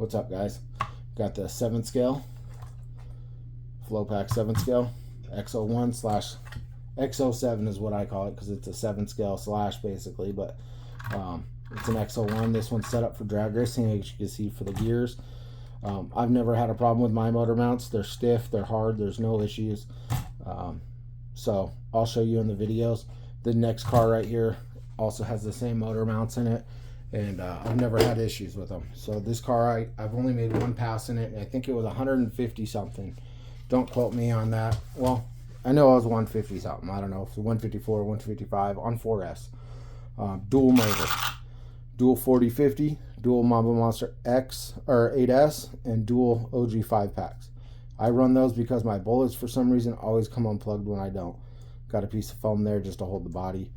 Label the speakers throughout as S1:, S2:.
S1: What's up, guys? Got the 7 scale, FLOPACK 7 scale, XO1 slash XO7 is what I call it because it's a 7 scale slash basically, but it's an XO1. This one's set up for drag racing, as you can see for the gears. I've never had a problem with my motor mounts. They're stiff, they're hard, there's no issues. So I'll show you in the videos. The next car right here also has the same motor mounts in it, and I've never had issues with them. So this car, I've only made one pass in it, and I think it was 150 something. Don't quote me on that. Well, I know it was 150 something. I don't know if it's 154 or 155 on 4S. Dual motor, dual 4050, dual Mamba Monster X or 8S, and dual OG 5 packs. I run those because my bullets for some reason always come unplugged when I don't. Got a piece of foam there just to hold the body.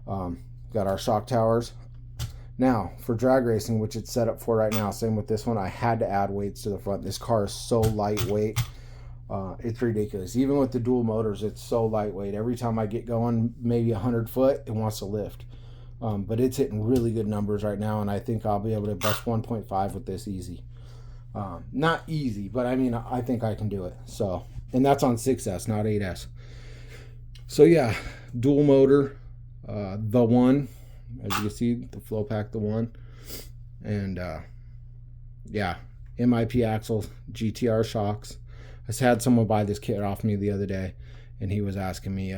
S1: Got our shock towers. Now for drag racing, which it's set up for right now, same with this one, I had to add weights to the front. This car is so lightweight, it's ridiculous. Even with the dual motors, it's so lightweight. Every time I get going maybe 100 foot, it wants to lift. But it's hitting really good numbers right now, and I think I'll be able to bust 1.5 with this easy. Not easy, but I mean, I think I can do it. So, and that's on 6S, not 8S. So yeah, dual motor, the one, as you can see, the FLOPACK, the one, and yeah, MIP axles, GTR shocks. I just had someone buy this kit off me the other day, and he was asking me,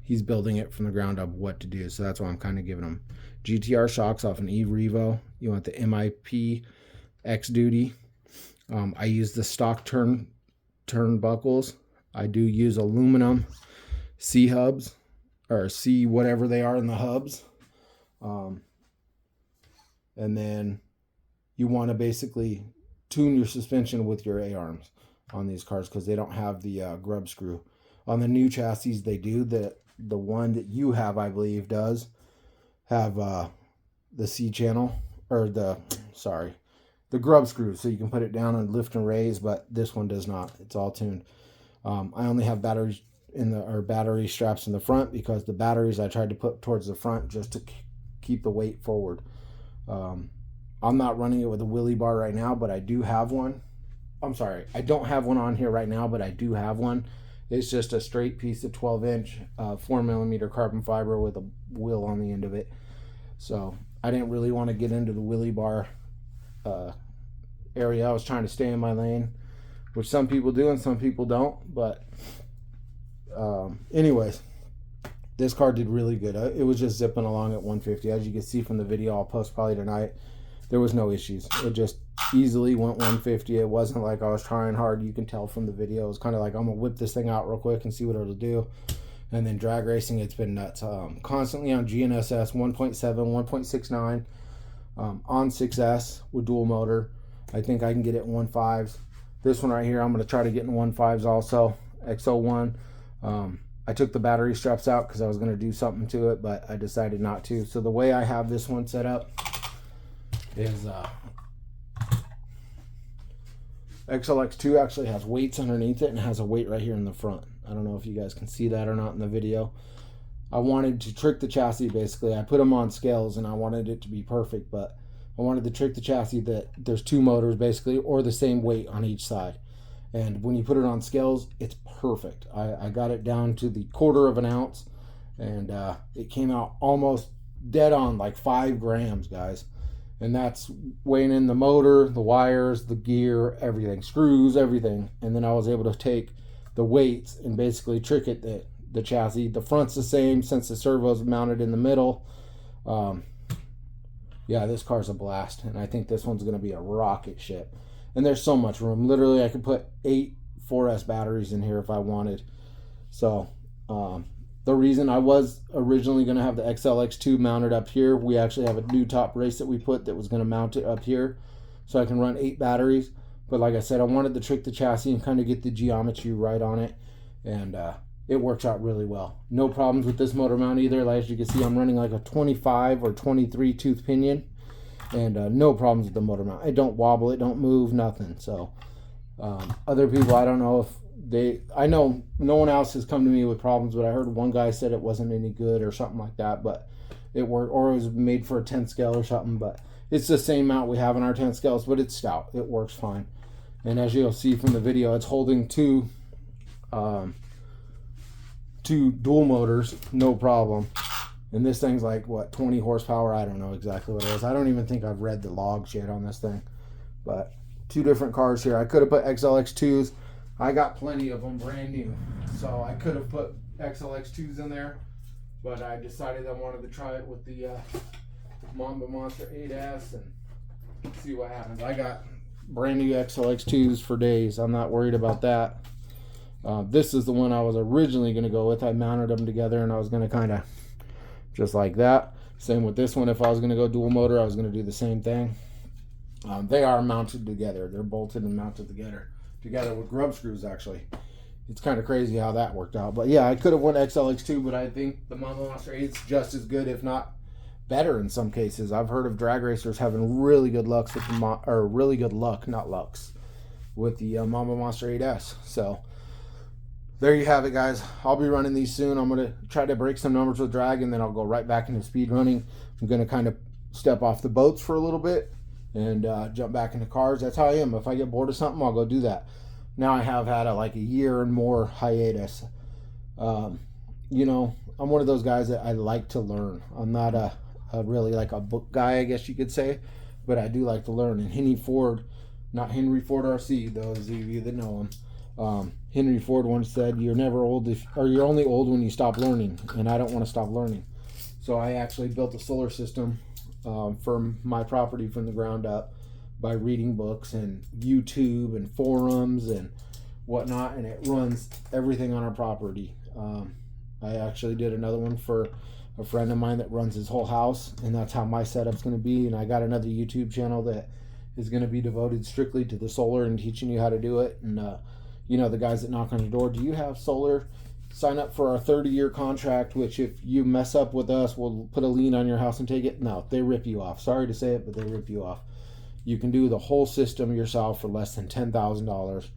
S1: he's building it from the ground up, what to do. So that's why I'm kind of giving him GTR shocks off an E-Revo. You want the MIP X Duty. I use the stock turnbuckles. I do use aluminum C hubs, or C whatever they are in the hubs. And then you want to basically tune your suspension with your A-arms on these cars because they don't have the grub screw. On the new chassis they do. The one that you have, I believe, does have the C channel, or the grub screw, so you can put it down and lift and raise, but this one does not. It's all tuned. I only have batteries battery straps in the front because the batteries I tried to put towards the front just to keep the weight forward. I'm not running it with a wheelie bar right now, but I do have one. I'm sorry, I don't have one on here right now, but I do have one. It's just a straight piece of 12-inch 4mm carbon fiber with a wheel on the end of it. So I didn't really want to get into the wheelie bar area. I was trying to stay in my lane, which some people do and some people don't. But anyways, this car did really good. It was just zipping along at 150. As you can see from the video I'll post probably tonight, there was no issues. It just easily went 150. It wasn't like I was trying hard. You can tell from the video. It was kind of like, I'm gonna whip this thing out real quick and see what it'll do. And then drag racing, it's been nuts. Constantly on GNSS 1.7, 1.69, on 6S with dual motor. I think I can get it in 1.5s. This one right here, I'm going to try to get in 1.5s also. XO1. I took the battery straps out because I was going to do something to it, but I decided not to. So the way I have this one set up is XLX2 actually has weights underneath it and has a weight right here in the front. I don't know if you guys can see that or not in the video. I wanted to trick the chassis basically. I put them on scales and I wanted it to be perfect, but I wanted to trick the chassis that there's two motors basically, or the same weight on each side. And when you put it on scales, it's perfect. I got it down to the 1/4 of an ounce, and it came out almost dead on, like 5 grams, guys. And that's weighing in the motor, the wires, the gear, everything, screws, everything. And then I was able to take the weights and basically trick it that the chassis, the front's the same since the servo's mounted in the middle. Yeah, this car's a blast, and I think this one's going to be a rocket ship. And there's so much room. Literally, I could put 8 4S batteries in here if I wanted. So the reason I was originally going to have the XLX2 mounted up here, we actually have a new top brace that we put that was going to mount it up here so I can run 8 batteries. But like I said, I wanted to trick the chassis and kind of get the geometry right on it, and it works out really well. No problems with this motor mount either. Like, as you can see, I'm running like a 25 or 23 tooth pinion, and no problems with the motor mount. It don't wobble, it don't move, nothing. So other people, I don't know if I know no one else has come to me with problems, but I heard one guy said it wasn't any good or something like that, but it worked, or it was made for a 10 scale or something. But It's the same mount we have in our 10 scales, but it's stout. It works fine. And as you'll see from the video, it's holding two dual motors, no problem. And this thing's like, what, 20 horsepower? I don't know exactly what it is. I don't even think I've read the logs yet on this thing. But 2 different cars here. I could have put XLX2s. I got plenty of them brand new. So I could have put XLX2s in there. But I decided I wanted to try it with the Mamba Monster 8S and see what happens. I got brand new XLX2s for days. I'm not worried about that. This is the one I was originally going to go with. I mounted them together and I was going to kind of just like that. Same with this one. If I was going to go dual motor, I was going to do the same thing. They are mounted together. They're bolted and mounted together with grub screws, actually. It's kind of crazy how that worked out. But yeah, I could have won XLX2, but I think the Mamba Monster 8 is just as good, if not better in some cases. I've heard of drag racers having really good luck with the Mamba Monster 8S. So there you have it, guys. I'll be running these soon. I'm going to try to break some numbers with drag, and then I'll go right back into speed running. I'm going to kind of step off the boats for a little bit and jump back into cars. That's how I am. If I get bored of something, I'll go do that. Now I have had like a year and more hiatus. You know, I'm one of those guys that I like to learn. I'm not a really like a book guy, I guess you could say, but I do like to learn. And Henry Ford, not Henry Ford RC, those of you that know him, Henry Ford once said, "You're never old you're only old when you stop learning." And I don't want to stop learning. So I actually built a solar system for my property from the ground up by reading books and YouTube and forums and whatnot, and it runs everything on our property. I actually did another one for a friend of mine that runs his whole house, and that's how my setup's going to be. And I got another YouTube channel that is going to be devoted strictly to the solar and teaching you how to do it. And you know, the guys that knock on your door, do you have solar? Sign up for our 30-year contract, which if you mess up with us, we'll put a lien on your house and take it. No, they rip you off. Sorry to say it, but they rip you off. You can do the whole system yourself for less than $10,000,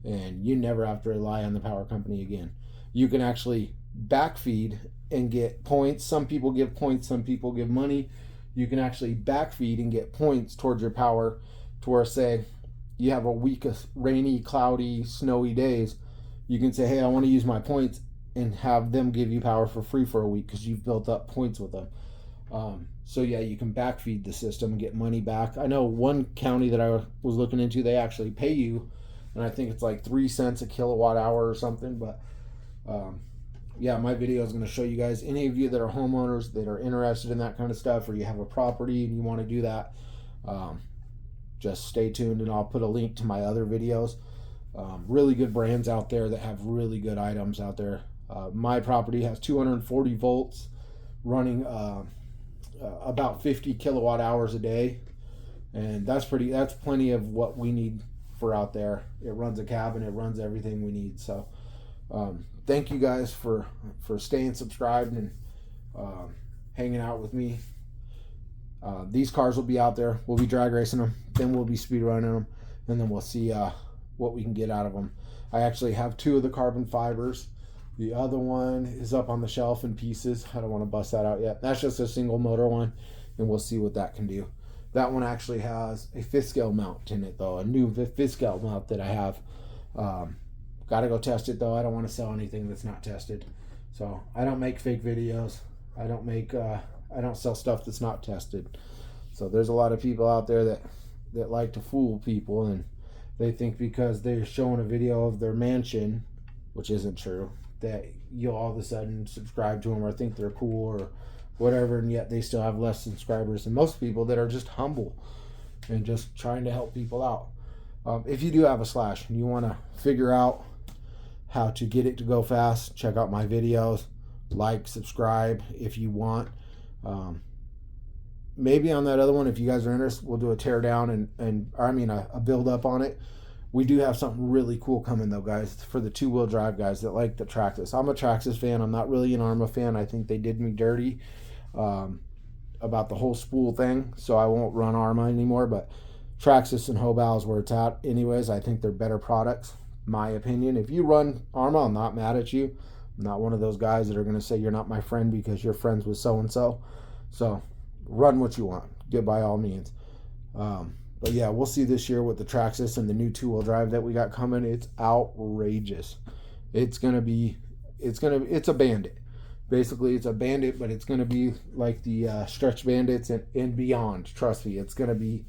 S1: and you never have to rely on the power company again. You can actually backfeed and get points. Some people give points, some people give money. You can actually backfeed and get points towards your power to where, say, you have a week of rainy, cloudy, snowy days. You can say, hey, I want to use my points, and have them give you power for free for a week because you've built up points with them. So yeah, you can backfeed the system and get money back. I know one county that I was looking into, they actually pay you, and I think it's like 3 cents a kilowatt hour or something. But yeah, my video is going to show you guys, any of you that are homeowners that are interested in that kind of stuff, or you have a property and you want to do that, just stay tuned, and I'll put a link to my other videos. Really good brands out there that have really good items out there. My property has 240 volts running about 50 kilowatt hours a day, and that's plenty of what we need for out there. It runs a cabin, it runs everything we need. So thank you guys for staying subscribed and hanging out with me. These cars will be out there. We'll be drag racing them, then we'll be speed running them, and then we'll see what we can get out of them. I actually have 2 of the carbon fibers. The other one is up on the shelf in pieces. I don't want to bust that out yet. That's just a single motor one, and we'll see what that can do. That one actually has a 5th scale mount in it, though, a new 5th scale mount that I have. Got to go test it, though. I don't want to sell anything that's not tested. So I don't make fake videos. I don't sell stuff that's not tested. So there's a lot of people out there that like to fool people, and they think because they're showing a video of their mansion, which isn't true, that you'll all of a sudden subscribe to them or think they're cool or whatever, and yet they still have less subscribers than most people that are just humble and just trying to help people out. If you do have a Slash and you want to figure out how to get it to go fast, check out my videos. Like, subscribe if you want. Maybe on that other one, if you guys are interested, we'll do a tear down and a build up on it. We do have something really cool coming, though, guys, for the 2-wheel drive guys that like the Traxxas. I'm a Traxxas fan. I'm not really an Arma fan. I think they did me dirty about the whole spool thing, so I won't run Arma anymore. But Traxxas and Hobao is where it's at. Anyways, I think they're better products, my opinion. If you run Arma, I'm not mad at you. I'm not one of those guys that are going to say you're not my friend because you're friends with so-and-so. So run what you want. Good by all means. But yeah, we'll see this year with the Traxxas and the new 2-wheel drive that we got coming. It's outrageous. It's a bandit. Basically, it's a bandit, but it's gonna be like the stretch bandits and beyond. Trust me, it's gonna be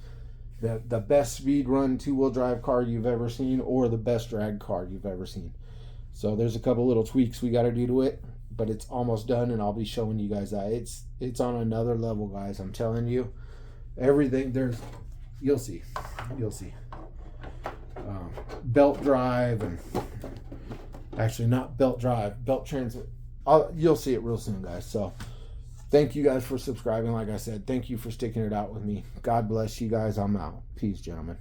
S1: the best speed run 2-wheel drive car you've ever seen, or the best drag car you've ever seen. So there's a couple little tweaks we got to do to it, but it's almost done, and I'll be showing you guys that. It's on another level, guys. I'm telling you, everything you'll see. Belt drive, and actually not belt drive, belt transfer. You'll see it real soon, guys. So thank you guys for subscribing. Like I said, thank you for sticking it out with me. God bless you guys. I'm out. Peace, gentlemen.